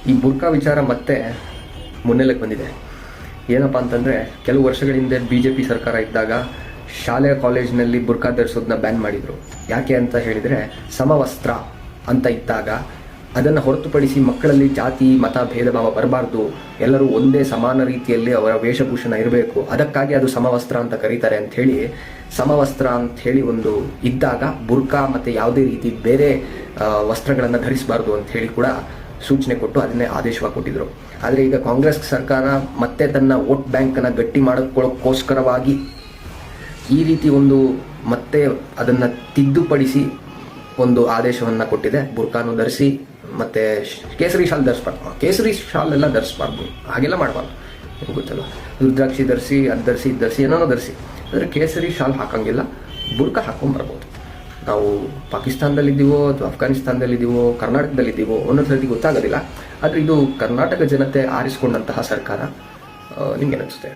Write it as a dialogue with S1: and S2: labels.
S1: ಈ ಬುರ್ಕಾ ವಿಚಾರ ಮತ್ತೆ ಮುನ್ನೆಲೆಗೆ ಬಂದಿದೆ. ಏನಪ್ಪ ಅಂತಂದರೆ, ಕೆಲವು ವರ್ಷಗಳ ಹಿಂದೆ BJP ಸರ್ಕಾರ ಇದ್ದಾಗ ಶಾಲೆ ಕಾಲೇಜಿನಲ್ಲಿ ಬುರ್ಕಾ ಧರಿಸೋದನ್ನ ಬ್ಯಾನ್ ಮಾಡಿದರು. ಯಾಕೆ ಅಂತ ಹೇಳಿದರೆ, ಸಮವಸ್ತ್ರ ಅಂತ ಇದ್ದಾಗ ಅದನ್ನು ಹೊರತುಪಡಿಸಿ ಮಕ್ಕಳಲ್ಲಿ ಜಾತಿ ಮತ ಭೇದ ಭಾವ ಬರಬಾರ್ದು, ಎಲ್ಲರೂ ಒಂದೇ ಸಮಾನ ರೀತಿಯಲ್ಲಿ ಅವರ ವೇಷಭೂಷಣ ಇರಬೇಕು, ಅದಕ್ಕಾಗಿ ಅದು ಸಮವಸ್ತ್ರ ಅಂತ ಕರೀತಾರೆ ಅಂಥೇಳಿ ಸಮವಸ್ತ್ರ ಅಂಥೇಳಿ ಒಂದು ಇದ್ದಾಗ ಬುರ್ಕಾ ಮತ್ತು ಯಾವುದೇ ರೀತಿ ಬೇರೆ ವಸ್ತ್ರಗಳನ್ನು ಧರಿಸಬಾರ್ದು ಅಂಥೇಳಿ ಕೂಡ ಸೂಚನೆ ಕೊಟ್ಟು ಅದನ್ನೇ ಆದೇಶವಾಗಿ ಕೊಟ್ಟಿದ್ರು. ಆದರೆ ಈಗ ಕಾಂಗ್ರೆಸ್ ಸರ್ಕಾರ ಮತ್ತೆ ತನ್ನ ವೋಟ್ ಬ್ಯಾಂಕನ್ನು ಗಟ್ಟಿ ಮಾಡಿಕೊಳ್ಳೋಕ್ಕೋಸ್ಕರವಾಗಿ ಈ ರೀತಿ ಒಂದು ಮತ್ತೆ ಅದನ್ನು ತಿದ್ದುಪಡಿಸಿ ಒಂದು ಆದೇಶವನ್ನು ಕೊಟ್ಟಿದೆ. ಬುರ್ಕಾನು ಧರಿಸಿ ಮತ್ತು ಕೇಸರಿ ಶಾಲ್ ಧರಿಸ್ಬಾರ್ದು, ಕೇಸರಿ ಶಾಲ್ ಎಲ್ಲ ಧರಿಸ್ಬಾರ್ದು, ಹಾಗೆಲ್ಲ ಮಾಡಬಾರ್ದು. ನಿಮ್ಗೆ ಗೊತ್ತಲ್ಲ, ರುದ್ರಾಕ್ಷಿ ಧರಿಸಿ ಅದು ಧರಿಸಿ ಇದು ಧರಿಸಿ ಏನೋ ಧರಿಸಿ, ಅಂದರೆ ಕೇಸರಿ ಶಾಲ್ ಹಾಕೋಂಗಿಲ್ಲ, ಬುರ್ಕಾ ಹಾಕೊಂಡ್ಬರ್ಬೋದು. ನಾವು ಪಾಕಿಸ್ತಾನದಲ್ಲಿದ್ದೀವೋ ಅಥವಾ ಅಫ್ಘಾನಿಸ್ತಾನದಲ್ಲಿದ್ದೀವೋ ಕರ್ನಾಟಕದಲ್ಲಿದ್ದೀವೋ ಒಂದೊಂದು ಸರ್ತಿ ಗೊತ್ತಾಗೋದಿಲ್ಲ. ಆದರೆ ಇದು ಕರ್ನಾಟಕ ಜನತೆ ಆರಿಸಿಕೊಂಡಂತಹ ಸರ್ಕಾರ. ನಿಮ್ಗೇನಿಸುತ್ತೆ?